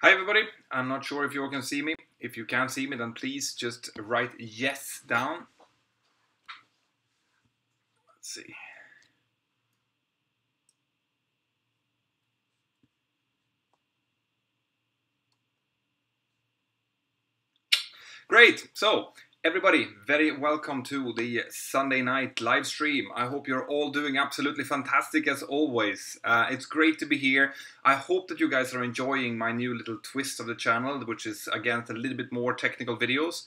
Hi everybody, I'm not sure if you all can see me. If you can't see me, then please just write yes down. Let's see. Great, so everybody, very welcome to the Sunday night live stream. I hope you're all doing absolutely fantastic as always. It's great to be here. I hope that you guys are enjoying my new little twist of the channel, which is again a little bit more technical videos.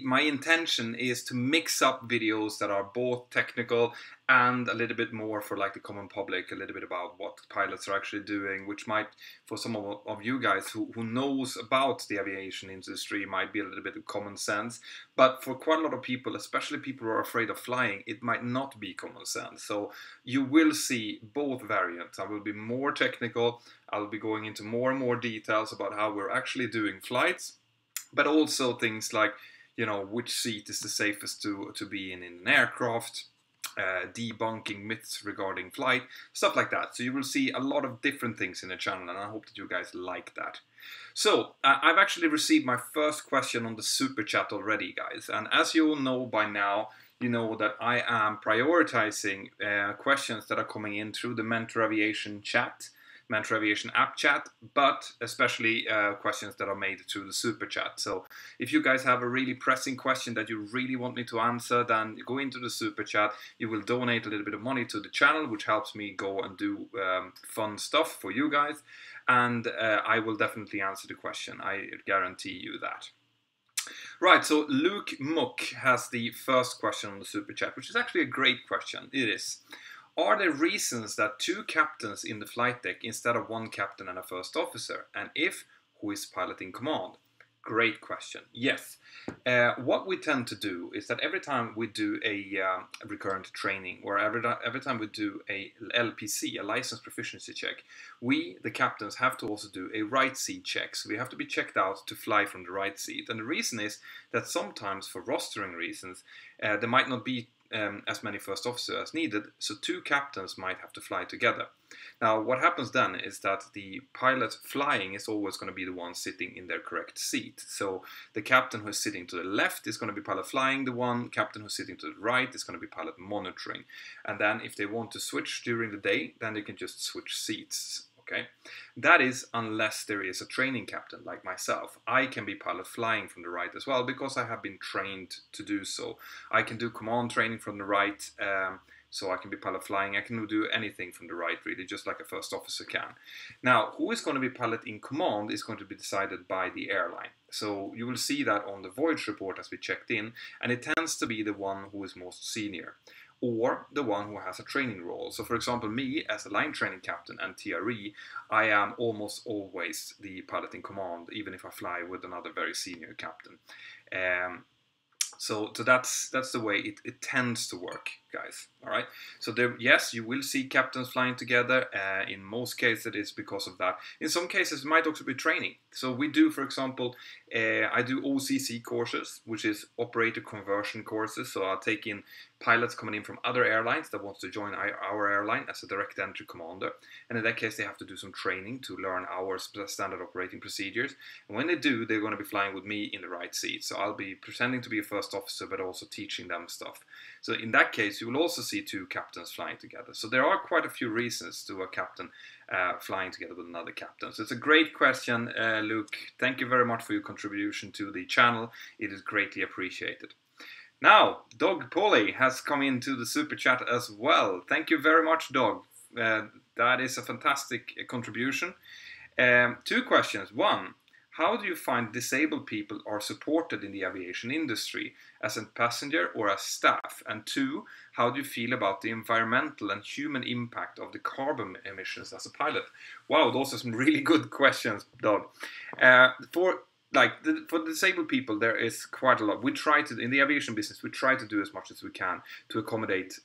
My intention is to mix up videos that are both technical and a little bit more for like the common public, a little bit about what pilots are actually doing, which might, for some of you guys who knows about the aviation industry, might be a little bit of common sense. But for quite a lot of people, especially people who are afraid of flying, it might not be common sense. So you will see both variants. I will be more technical. I'll be going into more and more details about how we're actually doing flights. But also things like, you know, which seat is the safest to be in an aircraft, debunking myths regarding flight, stuff like that. So you will see a lot of different things in the channel, and I hope that you guys like that. So I've actually received my first question on the super chat already, guys. And as you all know by now, you know that I am prioritizing questions that are coming in through the Mentour Aviation chat. Mentour Aviation app chat, but especially questions that are made through the super chat. So if you guys have a really pressing question that you really want me to answer, then go into the super chat. You will donate a little bit of money to the channel, which helps me go and do fun stuff for you guys. And I will definitely answer the question. I guarantee you that. Right, so Luke Muck has the first question on the super chat, which is actually a great question. It is. Are there reasons that two captains in the flight deck instead of one captain and a first officer? And if, who is piloting command? Great question. Yes. What we tend to do is that every time we do a recurrent training, or every time we do a LPC, a license proficiency check, we, the captains, have to also do a right seat check. So we have to be checked out to fly from the right seat. And the reason is that sometimes, for rostering reasons, there might not be as many first officers as needed, so two captains might have to fly together. Now, what happens then is that the pilot flying is always going to be the one sitting in their correct seat. So the captain who's sitting to the left is going to be pilot flying, the one captain who's sitting to the right is going to be pilot monitoring. And then if they want to switch during the day, then they can just switch seats. Okay, that is unless there is a training captain like myself. I can be pilot flying from the right as well because I have been trained to do so. I can do command training from the right, so I can be pilot flying. I can do anything from the right, really, just like a first officer can. Now, who is going to be pilot in command is going to be decided by the airline. So you will see that on the voyage report as we checked in, and it tends to be the one who is most senior, or the one who has a training role. So for example, me as a line training captain and TRE, I am almost always the pilot in command, even if I fly with another very senior captain. So that's the way it tends to work, guys. All right. So there, yes, you will see captains flying together. In most cases, it is because of that. In some cases, it might also be training. So we do, for example, I do OCC courses, which is operator conversion courses. So I'll take in pilots coming in from other airlines that wants to join our airline as a direct entry commander. And in that case, they have to do some training to learn our standard operating procedures. And when they do, they're going to be flying with me in the right seat. So I'll be pretending to be a first officer, but also teaching them stuff. So in that case, you will also see two captains flying together. So there are quite a few reasons to a captain flying together with another captain. So it's a great question, Luke. Thank you very much for your contribution to the channel. It is greatly appreciated. Now, Dog Polly has come into the super chat as well. Thank you very much, Dog. That is a fantastic contribution. Two questions. One, how do you find disabled people are supported in the aviation industry, as a passenger or as staff? And two, how do you feel about the environmental and human impact of the carbon emissions as a pilot? Wow, those are some really good questions, Doug. For like for disabled people, there is quite a lot. We try to, in the aviation business, we try to do as much as we can to accommodate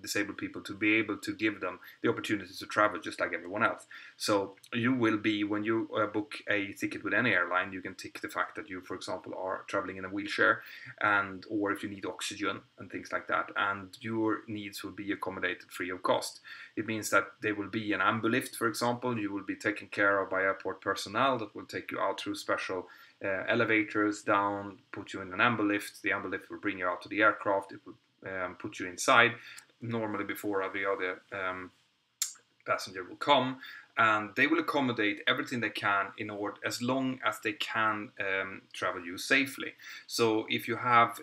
disabled people, to be able to give them the opportunity to travel just like everyone else. So you will be, when you book a ticket with any airline, you can tick the fact that you, for example, are traveling in a wheelchair, and or if you need oxygen and things like that, and your needs will be accommodated free of cost. It means that there will be an ambulift, for example. You will be taken care of by airport personnel that will take you out through special elevators down, put you in an ambulift. The ambulift will bring you out to the aircraft. It will put you inside, normally before every other passenger will come, and they will accommodate everything they can in order, as long as they can travel you safely. So if you have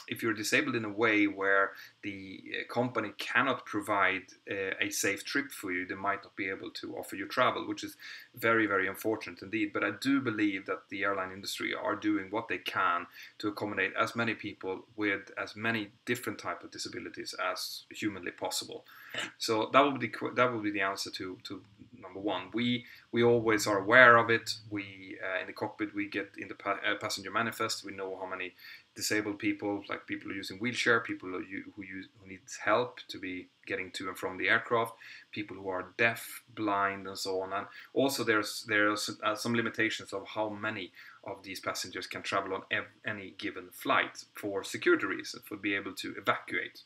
if you're disabled in a way where the company cannot provide a safe trip for you, they might not be able to offer you travel, which is very, very unfortunate indeed. But I do believe that the airline industry are doing what they can to accommodate as many people with as many different types of disabilities as humanly possible. So that would be the answer to number one. We always are aware of it. We in the cockpit, we get in the passenger manifest, we know how many disabled people, like people who are using wheelchair, people who need help to be getting to and from the aircraft, people who are deaf, blind, and so on. And also there's some limitations of how many of these passengers can travel on any given flight for security reasons, for be able to evacuate,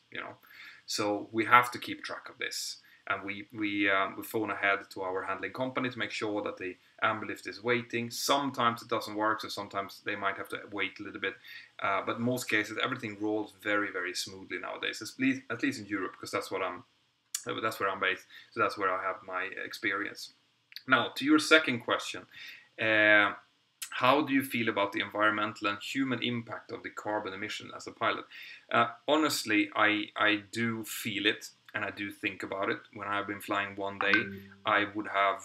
So we have to keep track of this. And we phone ahead to our handling company to make sure that the ambulift is waiting. Sometimes it doesn't work, so sometimes they might have to wait a little bit. But in most cases, everything rolls very, very smoothly nowadays. At least in Europe, because that's where I'm based. So that's where I have my experience. Now, to your second question, how do you feel about the environmental and human impact of the carbon emission as a pilot? Honestly, I do feel it. And I do think about it. When I've been flying one day, I would have,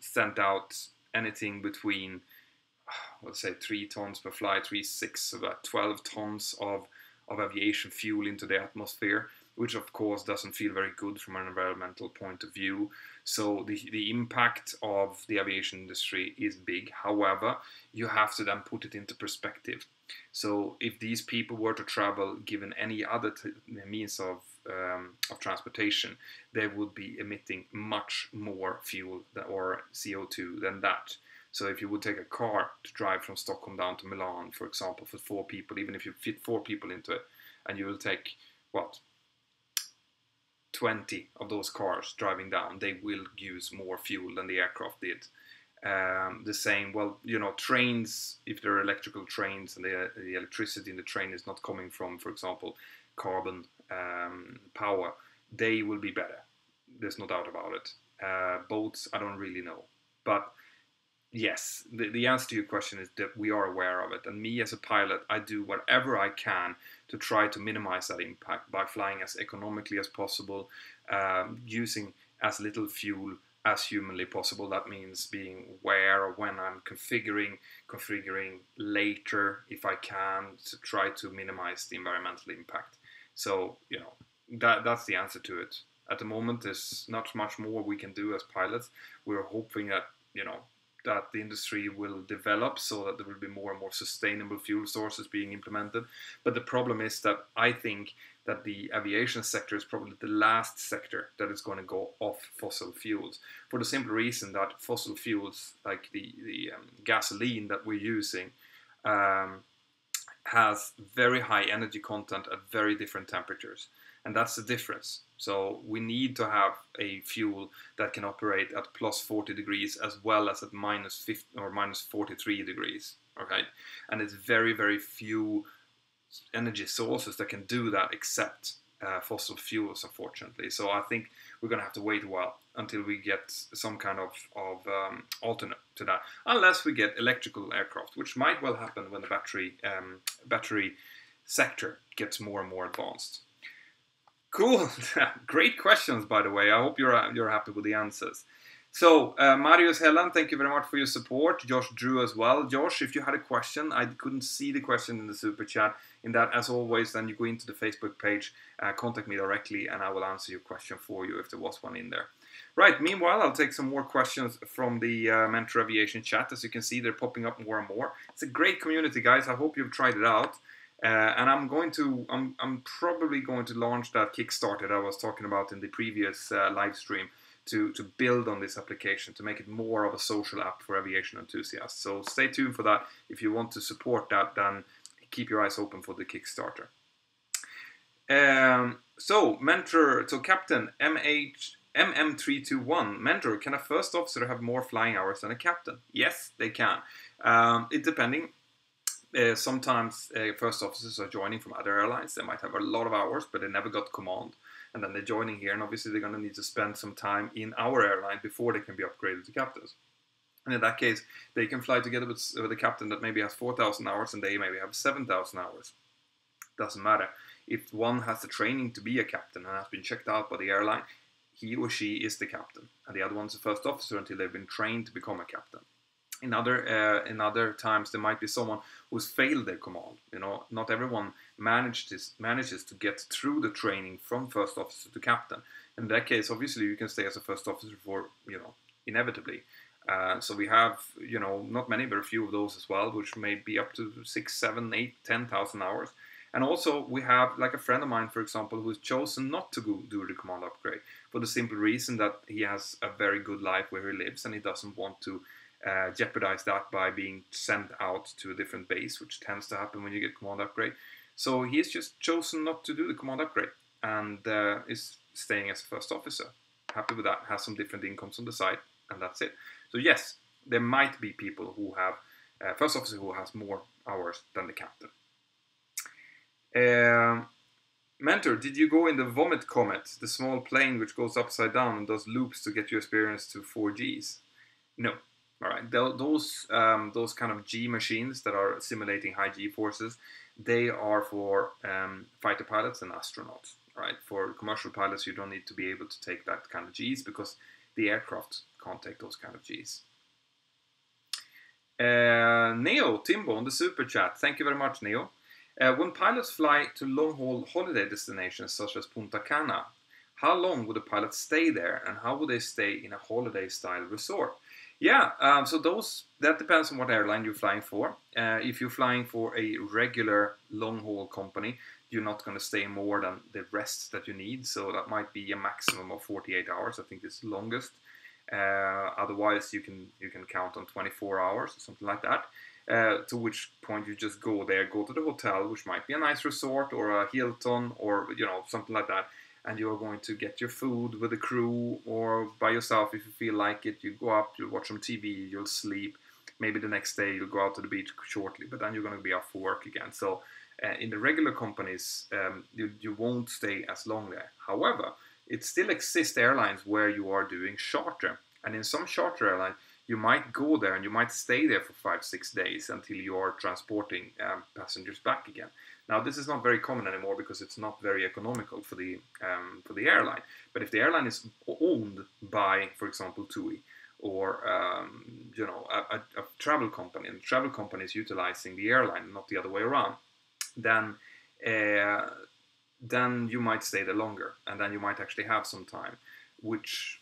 sent out anything between, let's say, 3 tons per flight, 3, 6, about 12 tons of aviation fuel into the atmosphere, which of course doesn't feel very good from an environmental point of view. So the impact of the aviation industry is big. However, you have to then put it into perspective. So if these people were to travel given any other means of transportation, they would be emitting much more fuel or CO2 than that. So if you would take a car to drive from Stockholm down to Milan, for example, for 4 people, even if you fit 4 people into it, and you will take, 20 of those cars driving down, they will use more fuel than the aircraft did. The same, trains, if they're electrical trains and the electricity in the train is not coming from, for example, carbon power, they will be better. There's no doubt about it. Boats, I don't really know. But yes, the answer to your question is that we are aware of it. And me as a pilot, I do whatever I can to try to minimize that impact by flying as economically as possible, using as little fuel as humanly possible. That means being aware of when I'm configuring later if I can, to try to minimize the environmental impact. So, that's the answer to it. At the moment, there's not much more we can do as pilots. We're hoping that, that the industry will develop so that there will be more and more sustainable fuel sources being implemented. But the problem is that I think that the aviation sector is probably the last sector that is going to go off fossil fuels, for the simple reason that fossil fuels, like the gasoline that we're using, has very high energy content at very different temperatures. And that's the difference. So we need to have a fuel that can operate at plus 40 degrees as well as at minus 50 or minus 43 degrees. Okay? And it's very, very few energy sources that can do that except fossil fuels, unfortunately. So I think we're going to have to wait a while until we get some kind of alternate to that, unless we get electrical aircraft, which might well happen when the battery sector gets more and more advanced. Cool. Great questions, by the way. I hope you're happy with the answers. So, Marius Helland, thank you very much for your support. Josh Drew as well. Josh, if you had a question, I couldn't see the question in the super chat. In that, as always, then you go into the Facebook page, contact me directly, and I will answer your question for you if there was one in there. Right, meanwhile, I'll take some more questions from the Mentour Aviation chat. As you can see, they're popping up more and more. It's a great community, guys. I hope you've tried it out. And I'm probably going to launch that Kickstarter that I was talking about in the previous live stream to build on this application, to make it more of a social app for aviation enthusiasts. So stay tuned for that. If you want to support that, then keep your eyes open for the Kickstarter. So Captain MM321, Mentor, can a first officer have more flying hours than a captain? Yes, they can. It depending. Sometimes first officers are joining from other airlines. They might have a lot of hours, but they never got command. And then they're joining here, and obviously they're going to need to spend some time in our airline before they can be upgraded to captains. And in that case, they can fly together with a captain that maybe has 4,000 hours, and they maybe have 7,000 hours. Doesn't matter. If one has the training to be a captain and has been checked out by the airline, he or she is the captain. And the other one's a first officer until they've been trained to become a captain. In other times, there might be someone who's failed their command. You know, not everyone manages to get through the training from first officer to captain. In that case, obviously, you can stay as a first officer for, inevitably. So we have, not many, but a few of those as well, which may be up to 6, 7, 8, 10,000 hours. And also we have, like a friend of mine, for example, who's chosen not to go do the command upgrade for the simple reason that he has a very good life where he lives, and he doesn't want to jeopardize that by being sent out to a different base, which tends to happen when you get command upgrade. So he's just chosen not to do the command upgrade and is staying as a first officer. Happy with that, has some different incomes on the side, and that's it. So yes, there might be people who have first officer who has more hours than the captain. Mentor, did you go in the Vomit Comet, the small plane which goes upside down and does loops to get your experience to 4Gs? No. All right, those kind of G machines that are simulating high G forces, they are for fighter pilots and astronauts. All right, for commercial pilots, you don't need to be able to take that kind of Gs because the aircraft can't take those kind of Gs. Neo, Timbo on the super chat. Thank you very much, Neo. When pilots fly to long-haul holiday destinations such as Punta Cana, how long would the pilots stay there, and how would they stay in a holiday-style resort? Yeah, so that depends on what airline you're flying for. If you're flying for a regular long-haul company, you're not going to stay more than the rest that you need. So that might be a maximum of 48 hours. I think it's longest. Otherwise, you can count on 24 hours or something like that. To which point you just go there, go to the hotel, which might be a nice resort or a Hilton or something like that. And you are going to get your food with the crew or by yourself if you feel like it. You go up, you'll watch some TV, you'll sleep. Maybe the next day you'll go out to the beach shortly, but then you're going to be off for work again. So in the regular companies, you won't stay as long there. However, it still exists airlines where you are doing charter. And in some charter airlines, you might go there and you might stay there for 5-6 days until you are transporting passengers back again. Now, this is not very common anymore because it's not very economical for the airline. But if the airline is owned by, for example, TUI or a travel company, and the travel company is utilizing the airline, not the other way around, then you might stay there longer, and then you might actually have some time, which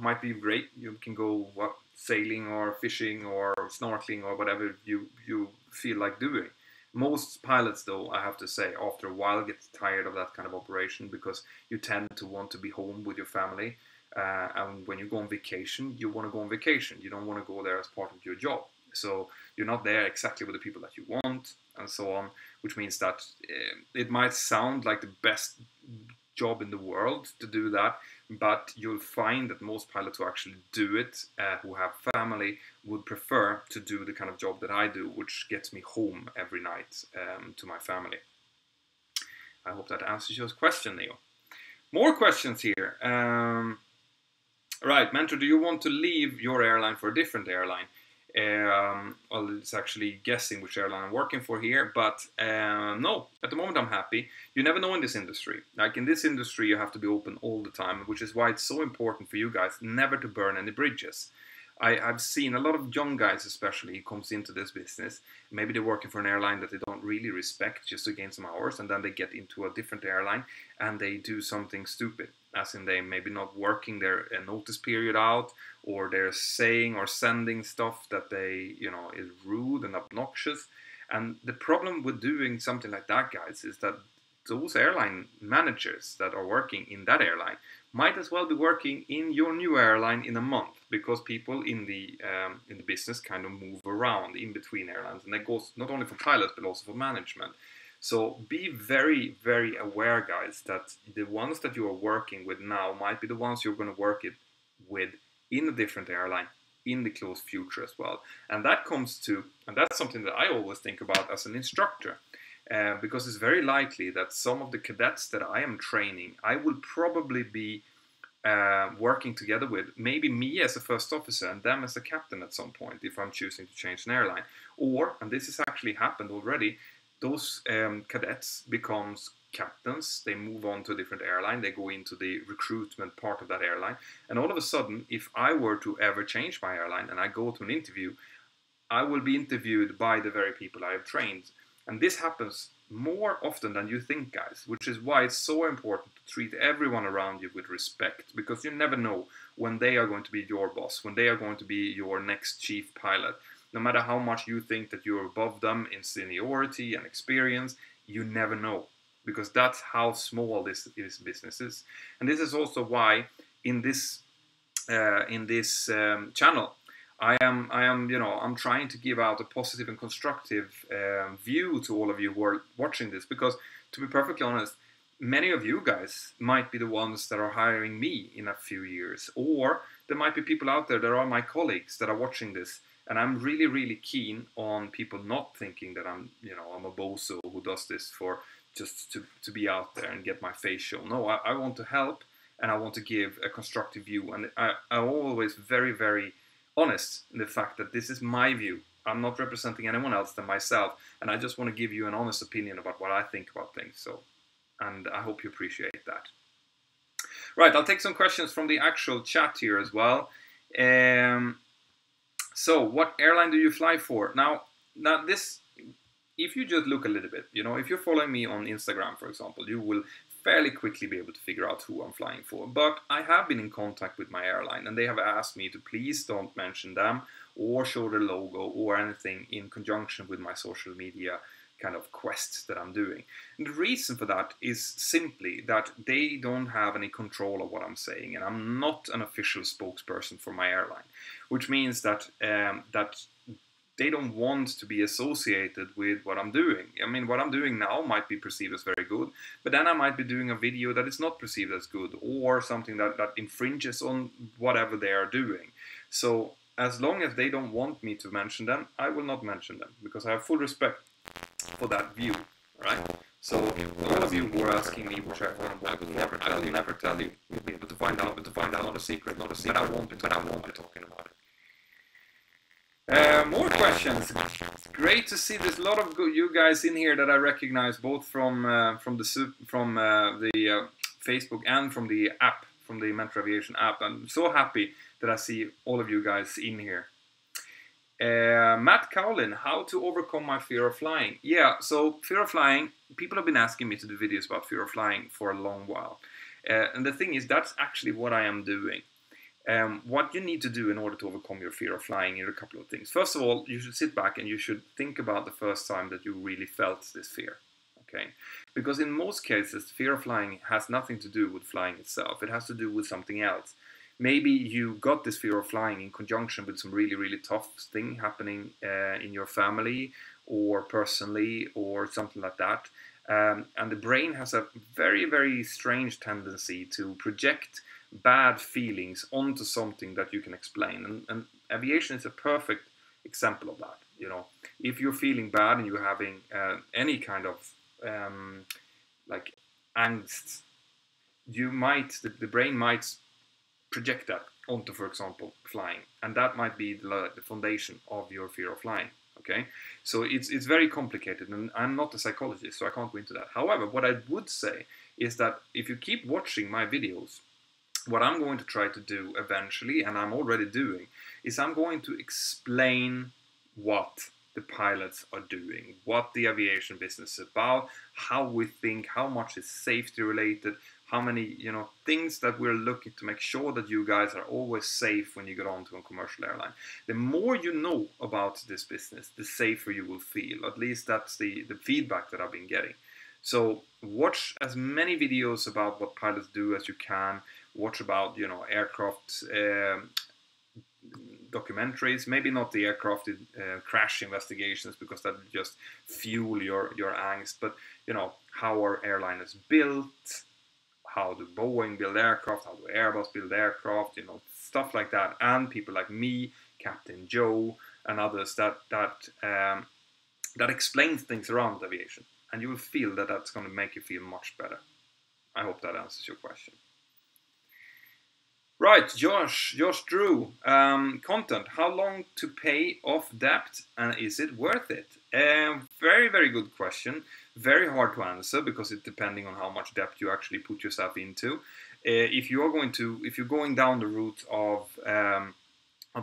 might be great. You can go sailing or fishing or snorkeling or whatever you feel like doing. Most pilots, though, I have to say, after a while get tired of that kind of operation because you tend to want to be home with your family. And when you go on vacation, you want to go on vacation. You don't want to go there as part of your job. So you're not there exactly with the people that you want and so on, which means that it might sound like the best job in the world to do that, but you'll find that most pilots who actually do it, who have family, would prefer to do the kind of job that I do, which gets me home every night to my family. I hope that answers your question, Neo. More questions here. Right, Mentor, do you want to leave your airline for a different airline? Well, it's actually guessing which airline I'm working for here, but no, at the moment I'm happy. You never know in this industry. Like in this industry, you have to be open all the time, which is why it's so important for you guys never to burn any bridges. I've seen a lot of young guys, especially, who comes into this business. Maybe they're working for an airline that they don't really respect just to gain some hours, and then they get into a different airline and they do something stupid, as in they maybe not working their notice period out, or they're saying or sending stuff that they, is rude and obnoxious. And the problem with doing something like that, guys, is that those airline managers that are working in that airline might as well be working in your new airline in a month, because people in the business kind of move around in between airlines, and that goes not only for pilots but also for management. So be very, very aware, guys, that the ones that you are working with now might be the ones you're going to work with in a different airline in the close future as well. And that's something that I always think about as an instructor. Because it's very likely that some of the cadets that I am training, I will probably be working together with, maybe me as a first officer and them as a captain at some point, if I'm choosing to change an airline. Or, and this has actually happened already, those cadets becomes captains, they move on to a different airline, they go into the recruitment part of that airline, and all of a sudden, if I were to ever change my airline and I go to an interview, I will be interviewed by the very people I have trained. And this happens more often than you think, guys, which is why it's so important to treat everyone around you with respect, because you never know when they are going to be your boss, when they are going to be your next chief pilot. No matter how much you think that you're above them in seniority and experience, you never know, because that's how small this business is. And this is also why in this channel, I'm trying to give out a positive and constructive view to all of you who are watching this, because to be perfectly honest, many of you guys might be the ones that are hiring me in a few years, or there might be people out there that are my colleagues that are watching this, and I'm really, really keen on people not thinking that I'm a bozo who does this for just to be out there and get my face shown. No, I want to help, and I want to give a constructive view, and I'm always very, very honest in the fact that this is my view. I'm not representing anyone else than myself, and I just want to give you an honest opinion about what I think about things. So, and I hope you appreciate that. Right, I'll take some questions from the actual chat here as well. So, what airline do you fly for? Now this, if you just look a little bit, if you're following me on Instagram, for example, you will fairly quickly be able to figure out who I'm flying for. But I have been in contact with my airline, and they have asked me to please don't mention them or show their logo or anything in conjunction with my social media kind of quest that I'm doing. And the reason for that is simply that they don't have any control of what I'm saying, and I'm not an official spokesperson for my airline, which means that they don't want to be associated with what I'm doing. I mean, what I'm doing now might be perceived as very good, but then I might be doing a video that is not perceived as good, or something that infringes on whatever they are doing. So as long as they don't want me to mention them, I will not mention them, because I have full respect for that view, right? So all of you who are asking me which airline I will never tell you. You'll be able to find out, not a secret, but I won't be talking about it. More questions. Great to see there's a lot of you guys in here that I recognize, both from the Facebook and from the app, from the Mentour Aviation app. I'm so happy that I see all of you guys in here. Matt Cowlin, how to overcome my fear of flying? Yeah, so fear of flying, people have been asking me to do videos about fear of flying for a long while. And the thing is, that's actually what I am doing. What you need to do in order to overcome your fear of flying are a couple of things. First of all, you should sit back and you should think about the first time that you really felt this fear. Okay? Because in most cases, fear of flying has nothing to do with flying itself. It has to do with something else. Maybe you got this fear of flying in conjunction with some really, really tough thing happening in your family or personally or something like that. And the brain has a very, very strange tendency to project bad feelings onto something that you can explain. And aviation is a perfect example of that. If you're feeling bad and you're having any kind of like angst, the brain might project that onto, for example, flying, and that might be the foundation of your fear of flying. Okay, so it's very complicated, and I'm not a psychologist, so I can't go into that. However, what I would say is that if you keep watching my videos, what I'm going to try to do eventually, and I'm already doing, is I'm going to explain what the pilots are doing, what the aviation business is about, how we think, how much is safety related, how many, things that we're looking to make sure that you guys are always safe when you get onto a commercial airline. The more you know about this business, the safer you will feel. At least that's the feedback that I've been getting. So watch as many videos about what pilots do as you can. Watch about, aircraft documentaries, maybe not the aircraft crash investigations, because that would just fuel your angst, but how are airliners built, how do Boeing build aircraft, how do Airbus build aircraft, stuff like that, and people like me, Captain Joe, and others that explains things around aviation, and you will feel that that's going to make you feel much better. I hope that answers your question. Right, Josh Drew, content. How long to pay off debt, and is it worth it? Very, very good question. Very hard to answer, because it's depending on how much debt you actually put yourself into. If you're going down the route of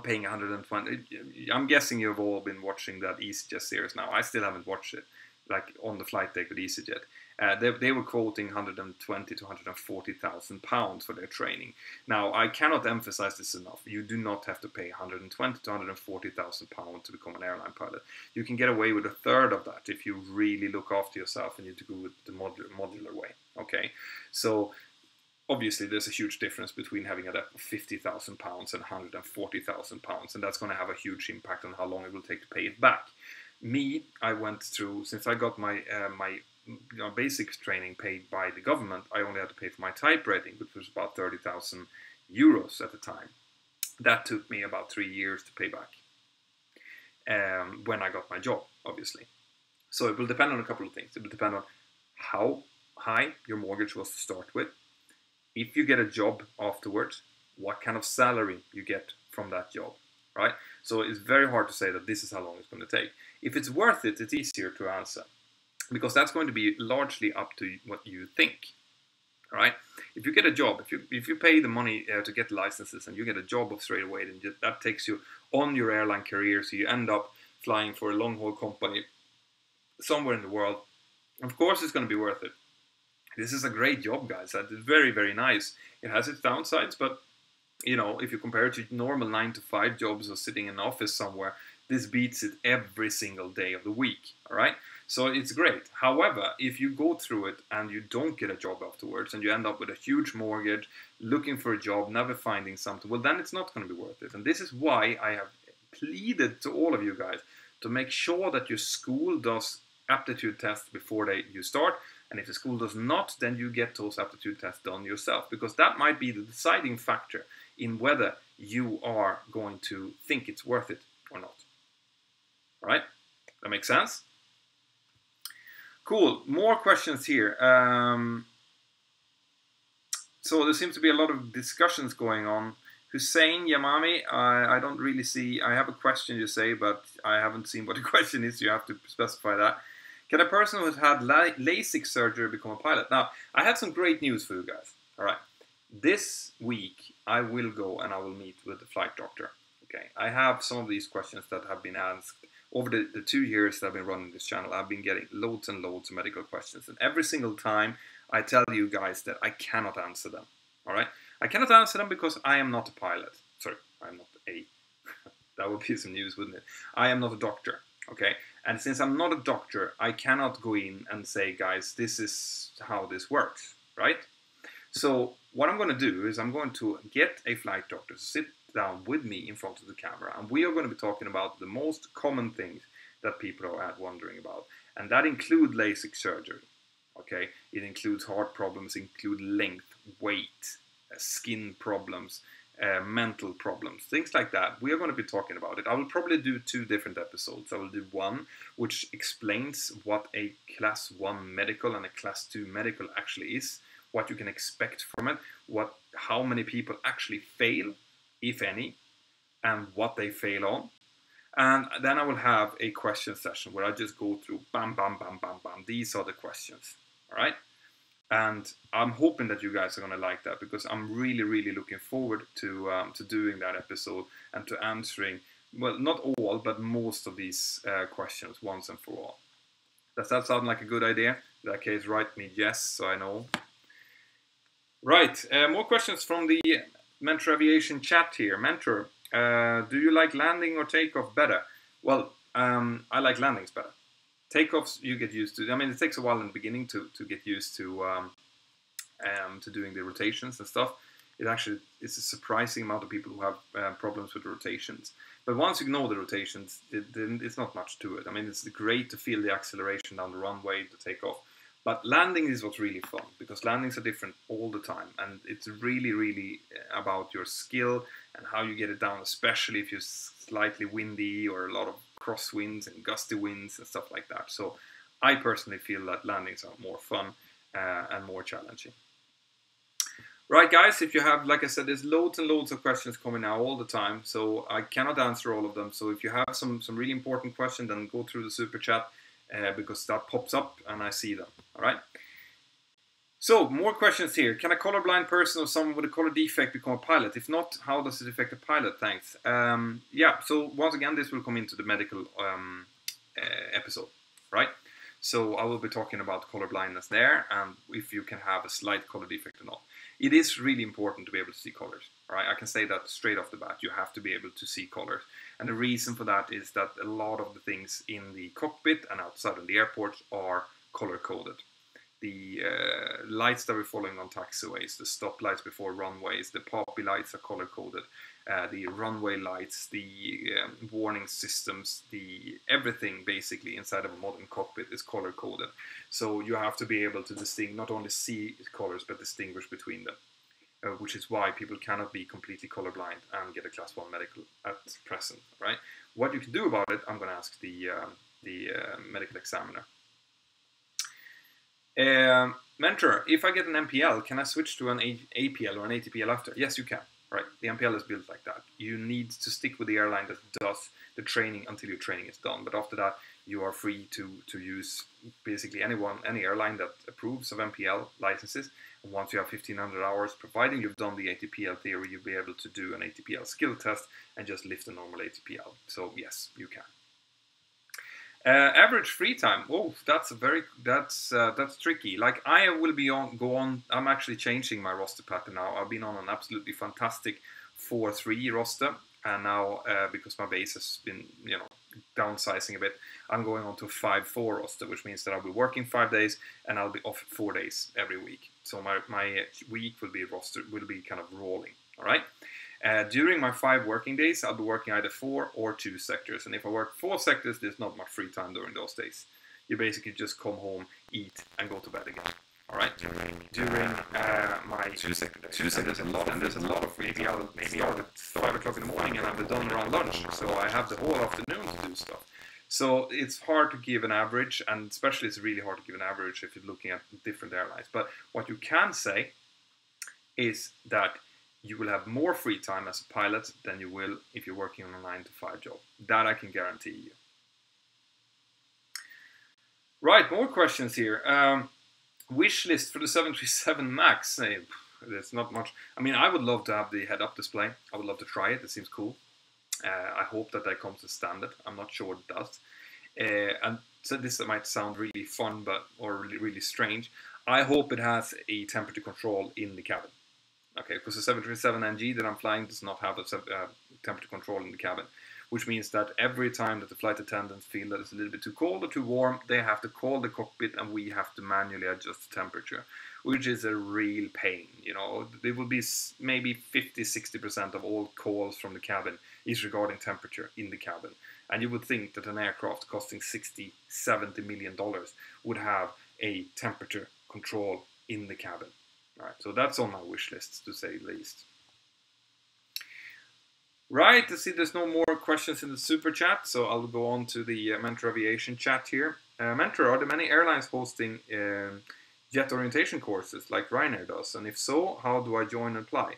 paying 120, I'm guessing you've all been watching that EasyJet series now. I still haven't watched it, like on the flight deck with EasyJet. They were quoting 120 to 140,000 pounds for their training. Now, I cannot emphasize this enough. You do not have to pay 120 to 140,000 pounds to become an airline pilot. You can get away with a third of that if you really look after yourself and you go with the modular way. Okay, so obviously there's a huge difference between having a debt of 50,000 pounds and 140,000 pounds, and that's going to have a huge impact on how long it will take to pay it back. Me, I went through, since I got my basic training paid by the government, I only had to pay for my type rating, which was about 30,000 euros at the time. That took me about 3 years to pay back when I got my job, obviously. So it will depend on a couple of things. It will depend on how high your mortgage was to start with. If you get a job afterwards, what kind of salary you get from that job, right? So it's very hard to say that this is how long it's going to take. If it's worth it, it's easier to answer, because that's going to be largely up to what you think. All right. If you get a job, if you pay the money to get licenses and you get a job of straight away, then that takes you on your airline career. So you end up flying for a long haul company somewhere in the world. Of course, it's going to be worth it. This is a great job, guys. It's very, very nice. It has its downsides, but if you compare it to normal 9-to-5 jobs or sitting in an office somewhere, this beats it every single day of the week. All right. So it's great. However, if you go through it and you don't get a job afterwards and you end up with a huge mortgage, looking for a job, never finding something, well, then it's not going to be worth it. And this is why I have pleaded to all of you guys to make sure that your school does aptitude tests before you start. And if the school does not, then you get those aptitude tests done yourself, because that might be the deciding factor in whether you are going to think it's worth it or not. All right? That makes sense? Cool. More questions here. So there seems to be a lot of discussions going on. Hussein Yamami, I don't really see. I have a question you say, but I haven't seen what the question is. You have to specify that. Can a person who has had LASIK surgery become a pilot? Now, I have some great news for you guys. All right. This week, I will go and I will meet with the flight doctor. Okay. I have some of these questions that have been asked. Over the 2 years that I've been running this channel, I've been getting loads and loads of medical questions. And every single time, I tell you guys that I cannot answer them. All right? I cannot answer them because I am not a pilot. Sorry, I'm not a... that would be some news, wouldn't it? I am not a doctor. Okay? And since I'm not a doctor, I cannot go in and say, guys, this is how this works. Right? So what I'm going to do is I'm going to get a flight doctor to sit down with me in front of the camera, and we are going to be talking about the most common things that people are wondering about, and that include LASIK surgery. Okay, it includes heart problems, include length, weight, skin problems, mental problems, things like that. We are going to be talking about it. I will probably do 2 different episodes. I will do one which explains what a class 1 medical and a class 2 medical actually is, what you can expect from it, how many people actually fail, if any, and what they fail on. And then I will have a question session where I just go through bam, bam, bam, bam, bam. These are the questions, all right? And I'm hoping that you guys are going to like that, because I'm really, really looking forward to doing that episode and to answering, well, not all, but most of these questions once and for all. Does that sound like a good idea? In that case, write me yes, so I know. Right, more questions from the Mentour Aviation chat here. Mentor, do you like landing or takeoff better? Well, I like landings better. Takeoffs you get used to. I mean, it takes a while in the beginning to get used to doing the rotations and stuff. It's a surprising amount of people who have problems with the rotations. But once you know the rotations, it's not much to it. I mean, it's great to feel the acceleration down the runway to take off. But landing is what's really fun, because landings are different all the time, and it's really, really about your skill and how you get it down, especially if you're slightly windy or a lot of crosswinds and gusty winds and stuff like that. So I personally feel that landings are more fun and more challenging. Right, guys, if you have, like I said, there's loads and loads of questions coming now all the time, so I cannot answer all of them. So if you have some really important questions, then go through the super chat, because that pops up and I see them, all right? So, more questions here. Can a colorblind person or someone with a color defect become a pilot? If not, how does it affect a pilot? Thanks. Yeah, so once again, this will come into the medical episode, right? So I will be talking about color blindness there, and if you can have a slight color defect or not. It is really important to be able to see colors, right? I can say that straight off the bat. You have to be able to see colors. And the reason for that is that a lot of the things in the cockpit and outside of the airport are color-coded. The lights that we're following on taxiways, the stop lights before runways, the poppy lights are color-coded. The runway lights, the warning systems, everything basically inside of a modern cockpit is color-coded. So you have to be able to not only see colors, but distinguish between them. Which is why people cannot be completely colorblind and get a Class 1 medical at present, right? What you can do about it, I'm going to ask the medical examiner. Mentor, if I get an MPL, can I switch to an APL or an ATPL after? Yes, you can. Right, the MPL is built like that. You need to stick with the airline that does the training until your training is done. But after that, you are free to use basically any airline that approves of MPL licenses. And once you have 1,500 hours, providing you've done the ATPL theory, you'll be able to do an ATPL skill test and just lift a normal ATPL. So yes, you can. Average free time. Oh, that's tricky. Like I will go on. I'm actually changing my roster pattern now. I've been on an absolutely fantastic 4-3 roster, and now because my base has been downsizing a bit, I'm going on to a 5-4 roster, which means that I'll be working 5 days and I'll be off 4 days every week. So my week will be kind of rolling. All right. During my 5 working days, I'll be working either 4 or 2 sectors. And if I work 4 sectors, there's not much free time during those days. You basically just come home, eat, and go to bed again. All right. During my 2 sectors, there's a lot of free time. Maybe I'll start at 5 o'clock in the morning and I'll be done around lunch. So I have the whole afternoon to do stuff. So it's hard to give an average, and especially it's really hard to give an average if you're looking at different airlines. But what you can say is that you will have more free time as a pilot than you will if you're working on a 9-to-5 job. That I can guarantee you. Right, more questions here. Wish list for the 737 MAX. There's not much. I mean, I would love to have the head-up display. I would love to try it. It seems cool. I hope that comes as standard. I'm not sure it does. And so this might sound really fun, or really, really strange. I hope it has a temperature control in the cabin. Okay, because the 737 NG that I'm flying does not have a temperature control in the cabin, which means that every time that the flight attendants feel that it's a little bit too cold or too warm, they have to call the cockpit and we have to manually adjust the temperature, which is a real pain. There will be maybe 50-60% of all calls from the cabin is regarding temperature in the cabin. And you would think that an aircraft costing $60-70 million would have a temperature control in the cabin. Right, so that's on my wish list, to say the least. Right, I see there's no more questions in the super chat, so I'll go on to the Mentour Aviation chat here. Mentor, are there many airlines hosting jet orientation courses like Ryanair does? And if so, how do I join and apply?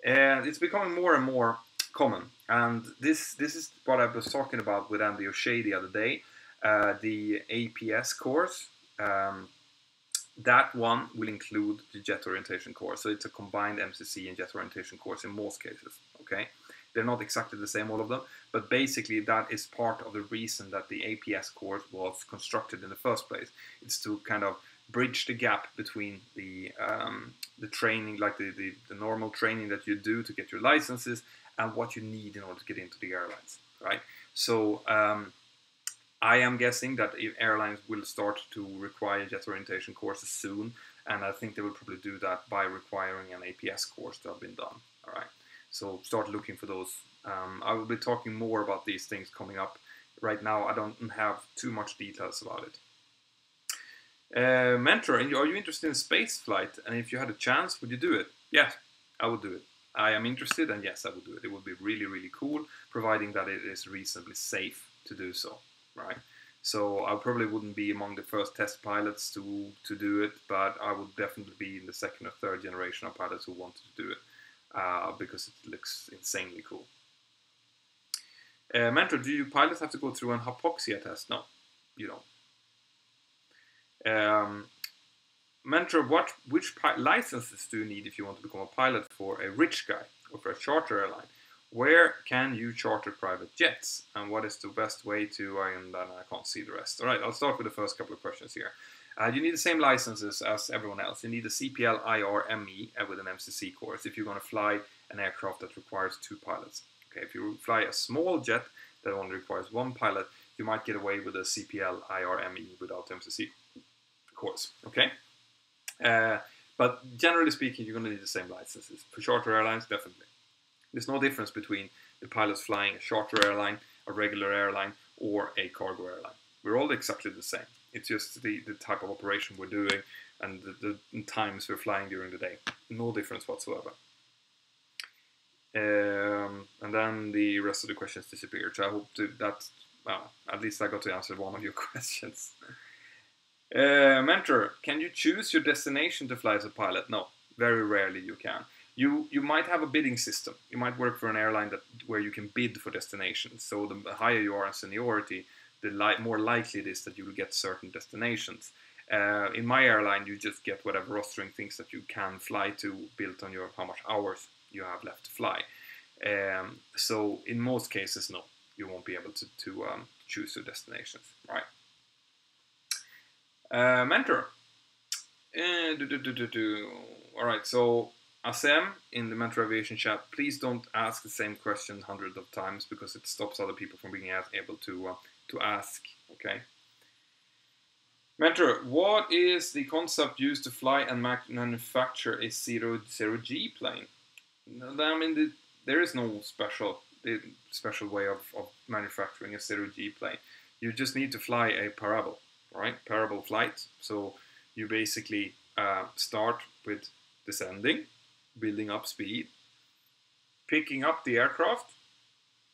It's becoming more and more common, and this is what I was talking about with Andy O'Shea the other day. The APS course, that one will include the jet orientation course. So it's a combined MCC and jet orientation course in most cases. Okay, they're not exactly the same, all of them, but basically that is part of the reason that the APS course was constructed in the first place. It's to kind of bridge the gap between the training, like the normal training that you do to get your licenses, and what you need in order to get into the airlines, right? So I am guessing that airlines will start to require jet orientation courses soon, and I think they will probably do that by requiring an APS course to have been done. All right, so start looking for those. I will be talking more about these things coming up. Right now, I don't have too much details about it. Mentor, are you interested in space flight? And if you had a chance, would you do it? Yes, I would do it. I am interested, and yes, I would do it. It would be really, really cool, providing that it is reasonably safe to do so, right? So I probably wouldn't be among the first test pilots to do it, but I would definitely be in the second or third generation of pilots who wanted to do it, because it looks insanely cool. Mentor, do you pilots have to go through an hypoxia test? No, you don't. Mentor, which licenses do you need if you want to become a pilot for a rich guy or for a charter airline? Where can you charter private jets? And what is the best way to, and then I can't see the rest. All right, I'll start with the first couple of questions here. You need the same licenses as everyone else. You need a CPL IRME with an MCC course if you're going to fly an aircraft that requires 2 pilots. Okay, if you fly a small jet that only requires 1 pilot, you might get away with a CPL IRME without MCC course. Okay, but generally speaking, you're going to need the same licenses. For charter airlines, definitely. There's no difference between the pilots flying a charter airline, a regular airline, or a cargo airline. We're all exactly the same. It's just the type of operation we're doing and the times we're flying during the day. No difference whatsoever. And then the rest of the questions disappeared. So I hope that, well, at least I got to answer one of your questions. Mentor, can you choose your destination to fly as a pilot? No, very rarely you can. You might have a bidding system. You might work for an airline where you can bid for destinations. So the higher you are in seniority, the more likely it is that you will get certain destinations. In my airline, you just get whatever rostering things that you can fly to, built on how much hours you have left to fly. So in most cases, no, you won't be able to choose your destinations, right? Mentor. All right, so Asem in the Mentor Aviation chat, please don't ask the same question hundreds of times because it stops other people from being able to ask. Okay. Mentor, what is the concept used to fly and manufacture a zero-G plane? I mean, there is no special way of manufacturing a zero-G plane. You just need to fly a parabol, right? Parabol flight. So you basically start with descending, building up speed, picking up the aircraft,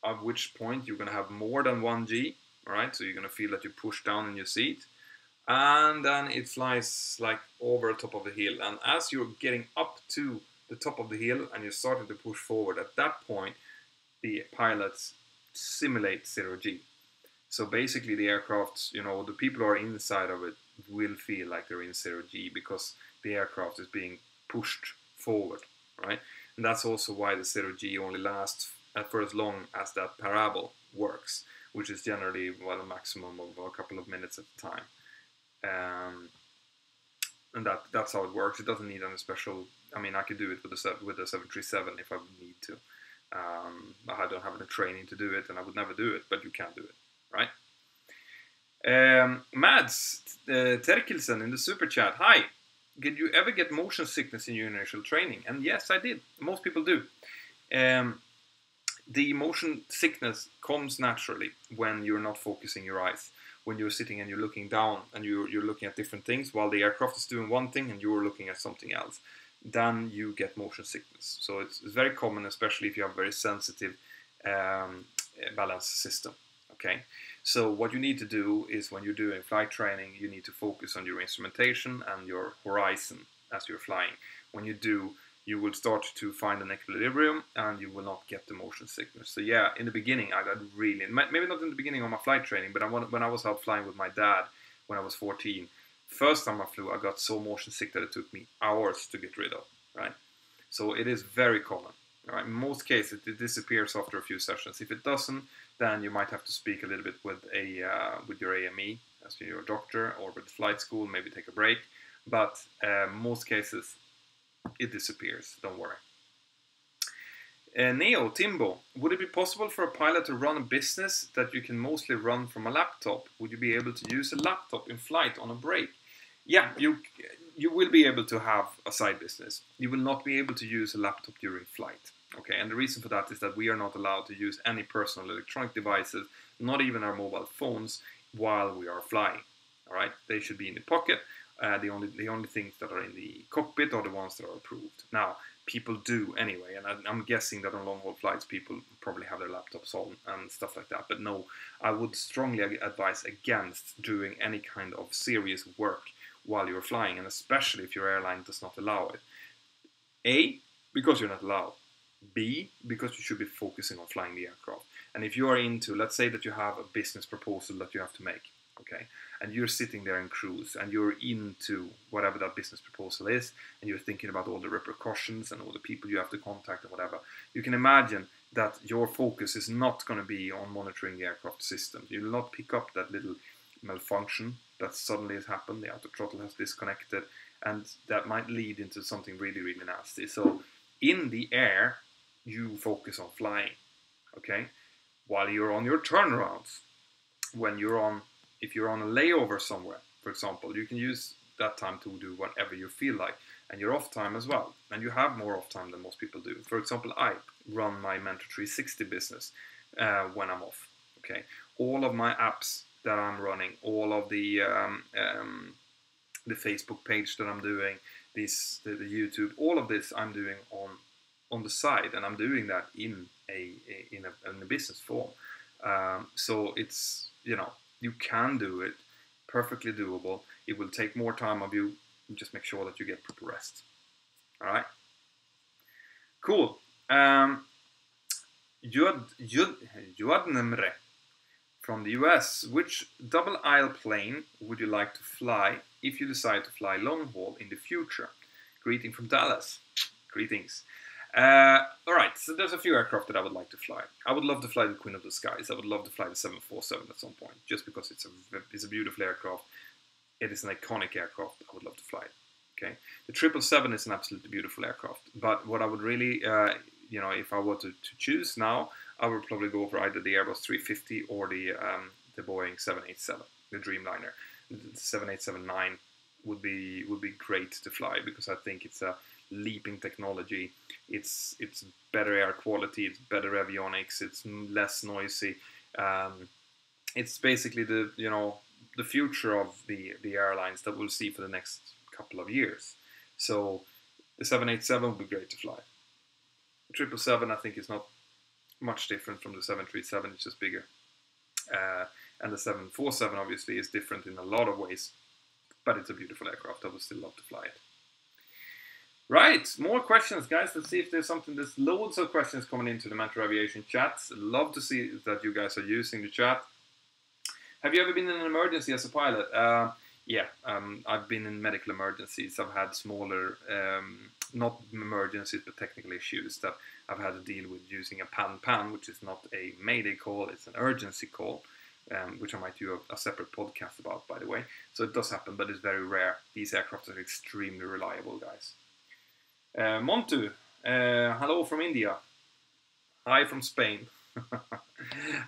at which point you're going to have more than 1G, right? So you're going to feel that you push down in your seat, and then it flies like over the top of the hill. And as you're getting up to the top of the hill and you're starting to push forward, at that point, the pilots simulate 0G. So basically the aircraft, the people who are inside of it will feel like they're in 0G because the aircraft is being pushed forward, right? And that's also why the 0G only lasts for as long as that parabol works, which is generally a maximum of a couple of minutes at a time. And that's how it works. It doesn't need any special. I mean, I could do it with the 737 if I would need to. I don't have any training to do it, and I would never do it, but you can do it, right? Mads Terkelsen in the super chat. Hi, did you ever get motion sickness in your initial training? And yes, I did. Most people do. The motion sickness comes naturally when you're not focusing your eyes. When you're sitting and you're looking down and you're looking at different things while the aircraft is doing one thing and you're looking at something else, then you get motion sickness. So it's very common, especially if you have a very sensitive balance system. Okay, so what you need to do is when you're doing flight training, you need to focus on your instrumentation and your horizon as you're flying. When you do, you will start to find an equilibrium and you will not get the motion sickness. So yeah, in the beginning I got really, maybe not in the beginning of my flight training, but when I was out flying with my dad when I was 14, first time I flew, I got so motion sick that it took me hours to get rid of, right? So it is very common. All right? In most cases, it disappears after a few sessions. If it doesn't, then you might have to speak a little bit with your AME, as your doctor, or with flight school, maybe take a break. But most cases, it disappears. Don't worry. Neo, Timbo, would it be possible for a pilot to run a business that you can mostly run from a laptop? Would you be able to use a laptop in flight on a break? Yeah, you will be able to have a side business. You will not be able to use a laptop during flight. Okay, and the reason for that is that we are not allowed to use any personal electronic devices, not even our mobile phones, while we are flying. All right, they should be in the pocket. The only things that are in the cockpit are the ones that are approved. Now, people do anyway, and I'm guessing that on long-haul flights people probably have their laptops on and stuff like that. But no, I would strongly advise against doing any kind of serious work while you're flying, and especially if your airline does not allow it. A, because you're not allowed. B, because you should be focusing on flying the aircraft. And if you are into, let's say that you have a business proposal that you have to make, okay, and you're sitting there in cruise and you're into whatever that business proposal is, and you're thinking about all the repercussions and all the people you have to contact and whatever, you can imagine that your focus is not going to be on monitoring the aircraft system. You will not pick up that little malfunction that suddenly has happened, the outer throttle has disconnected, and that might lead into something really, really nasty. So in the air, you focus on flying, okay? While you're on your turnarounds, if you're on a layover somewhere, for example, you can use that time to do whatever you feel like, and your off time as well. And you have more off time than most people do. For example, I run my Mentour 360 business when I'm off, okay? All of my apps that I'm running, all of the Facebook page that I'm doing, the YouTube, all of this I'm doing on the side, and I'm doing that in a business form. So it's, you can do it, perfectly doable. It will take more time of you. Just make sure that you get proper rest. All right. Cool. Juadnemre from the US. Which double aisle plane would you like to fly if you decide to fly long haul in the future? Greeting from Dallas. Greetings. Alright, so there's a few aircraft that I would like to fly. I would love to fly the Queen of the Skies. I would love to fly the 747 at some point, just because it's a beautiful aircraft. It is an iconic aircraft. I would love to fly it. Okay, the 777 is an absolutely beautiful aircraft. But what I would really, if I were to choose now, I would probably go for either the Airbus 350 or the Boeing 787, the Dreamliner. The 787-9 would be great to fly, because I think it's a leaping technology. It's better air quality, it's better avionics, it's less noisy. It's basically the future of the airlines that we'll see for the next couple of years. So the 787 would be great to fly. The 777 I think is not much different from the 737, it's just bigger. And the 747 obviously is different in a lot of ways, but it's a beautiful aircraft. I would still love to fly it. Right, more questions, guys. Let's see if there's something. There's loads of questions coming into the Mentour Aviation chats. Love to see that you guys are using the chat. Have you ever been in an emergency as a pilot? Yeah, I've been in medical emergencies. I've had smaller, not emergencies, but technical issues that I've had to deal with using a pan, which is not a mayday call, it's an urgency call, which I might do a separate podcast about, by the way. So it does happen, but it's very rare. These aircraft are extremely reliable, guys. Montu, hello from India. Hi from Spain.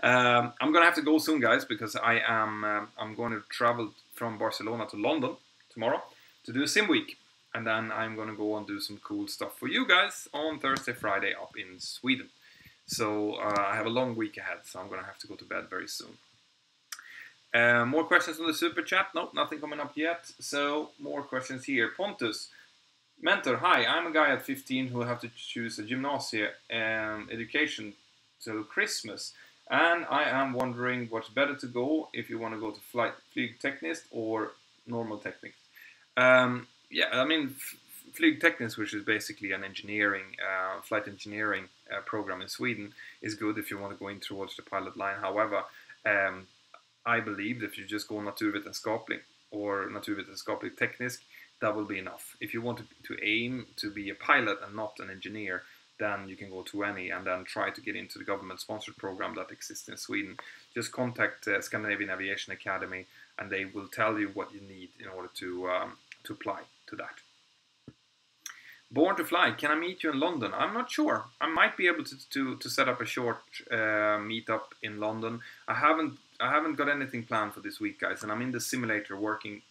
I'm gonna have to go soon, guys, because I'm going to travel from Barcelona to London tomorrow to do a sim week, and then I'm gonna go and do some cool stuff for you guys on Thursday, Friday up in Sweden. So I have a long week ahead, so I'm gonna have to go to bed very soon. More questions on the super chat? No, nothing coming up yet. So more questions here. Pontus. Mentor, hi, I'm a guy at 15 who have to choose a gymnasium education till Christmas. And I am wondering what's better to go if you want to go to flygteknist or normal technique. Yeah, I mean, flygteknist, which is basically an engineering, flight engineering program in Sweden, is good if you want to go in towards the pilot line. However, I believe that if you just go naturvetenskaplig or naturvetenskaplig teknisk, that will be enough. If you want to aim to be a pilot and not an engineer, then you can go to any and then try to get into the government-sponsored program that exists in Sweden. Just contact Scandinavian Aviation Academy, and they will tell you what you need in order to apply to that. Born to Fly, can I meet you in London? I'm not sure. I might be able to set up a short meetup in London. I haven't got anything planned for this week, guys, and I'm in the simulator working,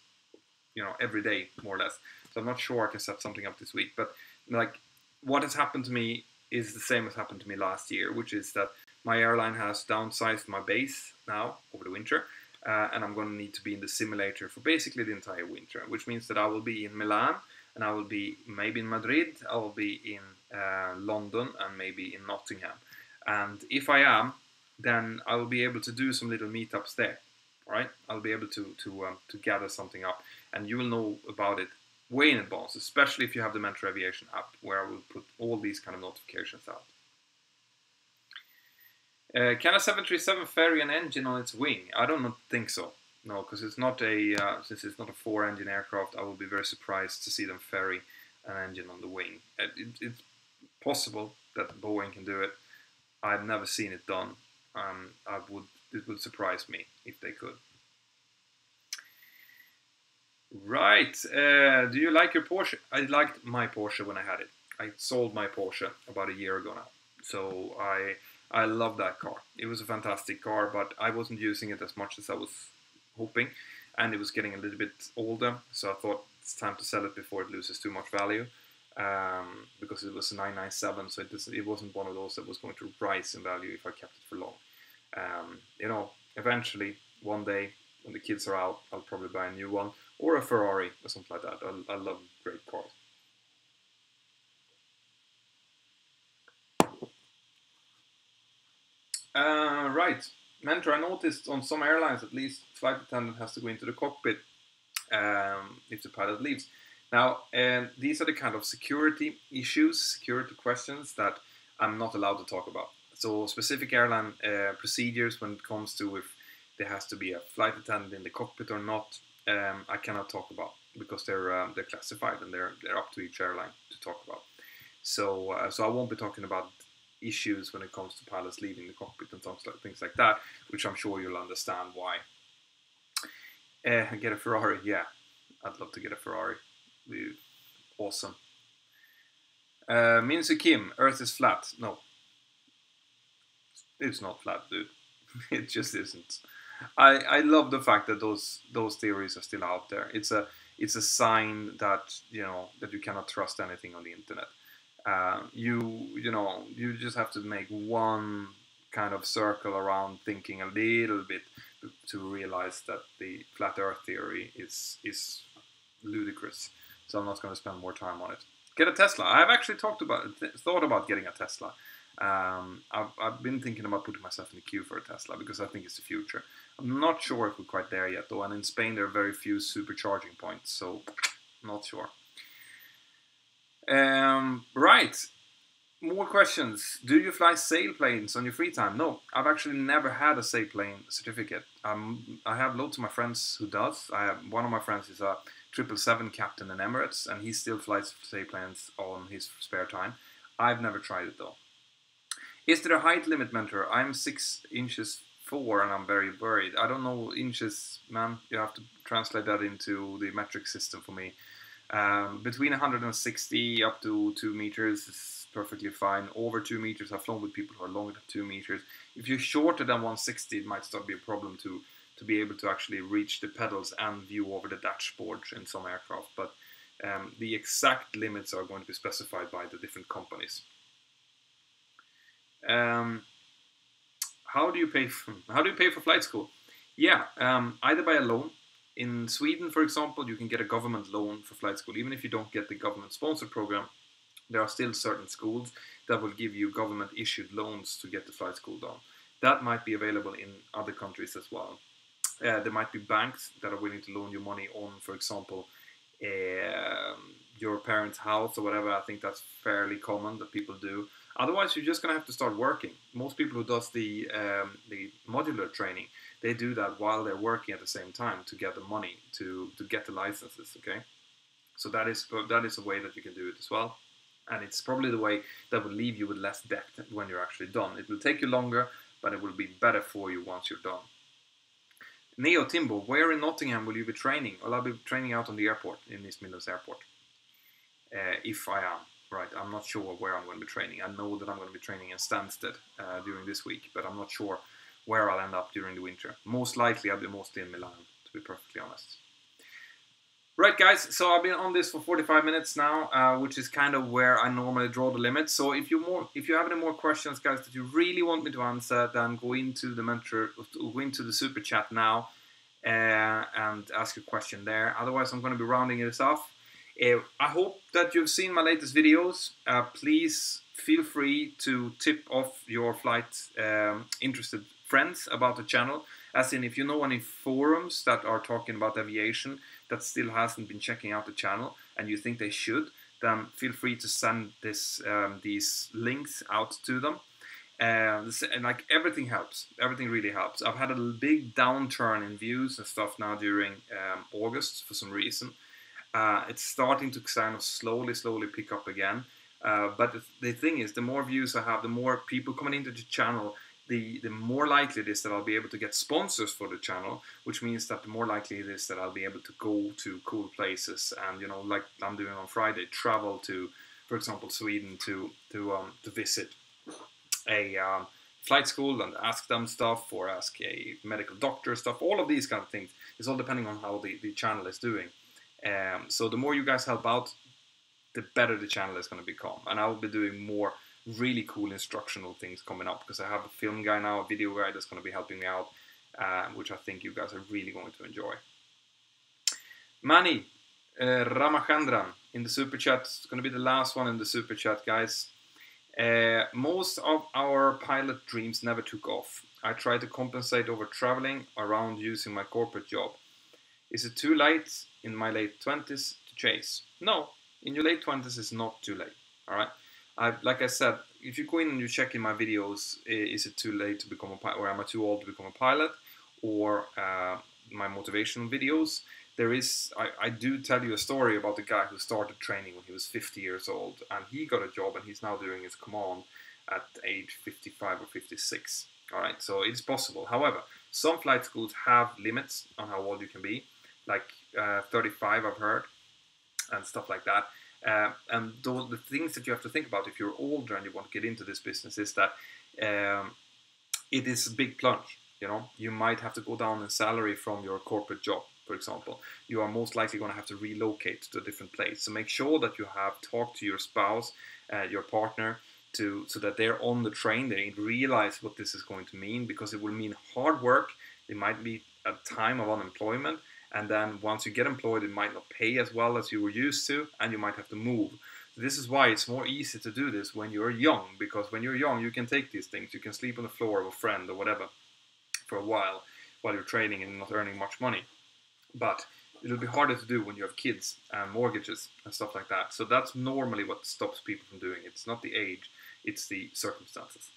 every day more or less. So I'm not sure I can set something up this week. But like, what has happened to me is the same as happened to me last year, which is that my airline has downsized my base now over the winter, and I'm going to need to be in the simulator for basically the entire winter, which means that I will be in Milan, and I will be maybe in Madrid, I will be in London, and maybe in Nottingham. And if I am, then I will be able to do some little meetups there. All right, I'll be able to gather something up, and you will know about it way in advance, especially if you have the Mentour Aviation app, where I will put all these kind of notifications out. Can a 737 ferry an engine on its wing? I don't think so. No, because it's not since it's not a 4-engine aircraft, I will be very surprised to see them ferry an engine on the wing. It's possible that Boeing can do it. I've never seen it done. It would surprise me if they could. Right. Do you like your Porsche? I liked my Porsche when I had it. I sold my Porsche about a year ago now. So I love that car. It was a fantastic car, but I wasn't using it as much as I was hoping. And it was getting a little bit older. So I thought it's time to sell it before it loses too much value. Because it was a 997, so it wasn't one of those that was going to rise in value if I kept it for long. Eventually, one day, when the kids are out, I'll probably buy a new one, or a Ferrari, or something like that. I love great cars. Right. Mentor, I noticed on some airlines, at least, flight attendant has to go into the cockpit if the pilot leaves. Now, these are the kind of security issues, security questions that I'm not allowed to talk about. So specific airline procedures when it comes to if there has to be a flight attendant in the cockpit or not, I cannot talk about because they're classified and they're up to each airline to talk about. So I won't be talking about issues when it comes to pilots leaving the cockpit and things like that, which I'm sure you'll understand why. Get a Ferrari, yeah, I'd love to get a Ferrari. Be awesome. Minsu Kim, Earth is flat. No, it's not flat, dude. It just isn't. I love the fact that those theories are still out there. It's a sign that that you cannot trust anything on the internet. You just have to make one kind of circle around thinking a little bit to realize that the flat Earth theory is ludicrous. So I'm not going to spend more time on it. Get a Tesla. I've actually thought about getting a Tesla. I've been thinking about putting myself in the queue for a Tesla because I think it's the future. I'm not sure if we're quite there yet though, and in Spain there are very few supercharging points, so not sure. Right, more questions. Do you fly sailplanes on your free time? No, I've actually never had a sailplane certificate. I have loads of my friends who does. One of my friends is a 777 captain in Emirates, and he still flies sailplanes on his spare time. I've never tried it though. Is there a height limit, Mentor? I'm 6 inches 4 and I'm very worried. I don't know inches, man. You have to translate that into the metric system for me. Between 160 up to 2 meters is perfectly fine. Over 2 meters, I've flown with people who are longer than 2 meters. If you're shorter than 160, it might start to be a problem to be able to actually reach the pedals and view over the dashboard in some aircraft. But the exact limits are going to be specified by the different companies. How do you pay for flight school? Yeah, either by a loan. In Sweden, for example, you can get a government loan for flight school. Even if you don't get the government-sponsored program, there are still certain schools that will give you government-issued loans to get the flight school done. that might be available in other countries as well. There might be banks that are willing to loan you money on, for example, your parents' house or whatever. I think that's fairly common that people do. Otherwise, you're just gonna have to start working. Most people who does the modular training, they do that while they're working at the same time to get the money to get the licenses. Okay, so that is a way that you can do it as well, and it's probably the way that will leave you with less debt when you're actually done. It will take you longer, but it will be better for you once you're done. Neo Timbo, where in Nottingham will you be training? Well, I'll be training out on the airport, in East Midlands Airport. If I am, right, I'm not sure where I'm going to be training. I know that I'm going to be training in Stansted during this week, but I'm not sure where I'll end up during the winter. Most likely I'll be mostly in Milan, to be perfectly honest. Right, guys, so I've been on this for 45 minutes now, which is kind of where I normally draw the limit. So if you have any more questions, guys, that you really want me to answer, then go into the super chat now and ask your question there. Otherwise, I'm going to be rounding this off. I hope that you've seen my latest videos. Please feel free to tip off your flight interested friends about the channel. As in, if you know any forums that are talking about aviation that still hasn't been checking out the channel and you think they should, then feel free to send these links out to them. And like, everything helps. Everything really helps. I've had a big downturn in views and stuff now during August for some reason. It's starting to kind of slowly pick up again. But the thing is, the more views I have, the more people coming into the channel, the more likely it is that I'll be able to get sponsors for the channel, which means that the more likely it is that I'll be able to go to cool places and, you know, like I'm doing on Friday, travel to, for example, Sweden to visit a flight school and ask them stuff, or ask a medical doctor stuff. All of these kind of things. It's all depending on how the channel is doing. So the more you guys help out, the better the channel is going to become. And I will be doing more really cool instructional things coming up, because I have a film guy now, a video guy that's going to be helping me out, which I think you guys are really going to enjoy. Mani Ramachandran in the super chat. It's going to be the last one in the super chat, guys. Most of our pilot dreams never took off. I tried to compensate over traveling around using my corporate job. Is it too late in my late 20s to chase? No, in your late 20s it's not too late. All right. Like I said, if you go in and you check in my videos, is it too late to become a pilot, or am I too old to become a pilot, or my motivational videos, I do tell you a story about the guy who started training when he was 50 years old, and he got a job, and he's now doing his command at age 55 or 56. All right, so it's possible. However, some flight schools have limits on how old you can be, like 35 I've heard, and stuff like that. And the things that you have to think about if you're older and you want to get into this business is that it is a big plunge. You know, you might have to go down in salary from your corporate job, for example. You are most likely going to have to relocate to a different place. So make sure that you have talked to your spouse, your partner, so that they're on the train. They realize what this is going to mean, because it will mean hard work. It might be a time of unemployment. And then once you get employed, it might not pay as well as you were used to, and you might have to move. So this is why it's more easy to do this when you're young, because when you're young, you can take these things. You can sleep on the floor of a friend or whatever for a while you're training and not earning much money. But it'll be harder to do when you have kids and mortgages and stuff like that. So that's normally what stops people from doing it. It's not the age, it's the circumstances.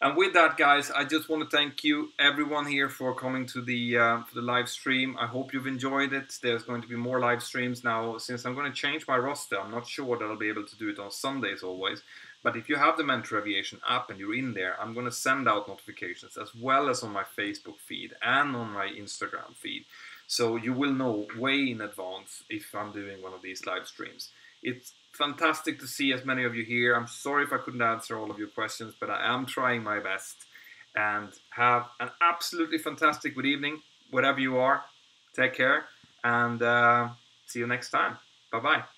And with that, guys, I just want to thank you, everyone here, for coming to the live stream. I hope you've enjoyed it. There's going to be more live streams now. Since I'm going to change my roster, I'm not sure that I'll be able to do it on Sundays always. But if you have the Mentour Aviation app and you're in there, I'm going to send out notifications, as well as on my Facebook feed and on my Instagram feed. So you will know way in advance if I'm doing one of these live streams. It's fantastic to see as many of you here. I'm sorry if I couldn't answer all of your questions, but I am trying my best. And have an absolutely fantastic good evening, wherever you are. Take care, and see you next time. Bye-bye.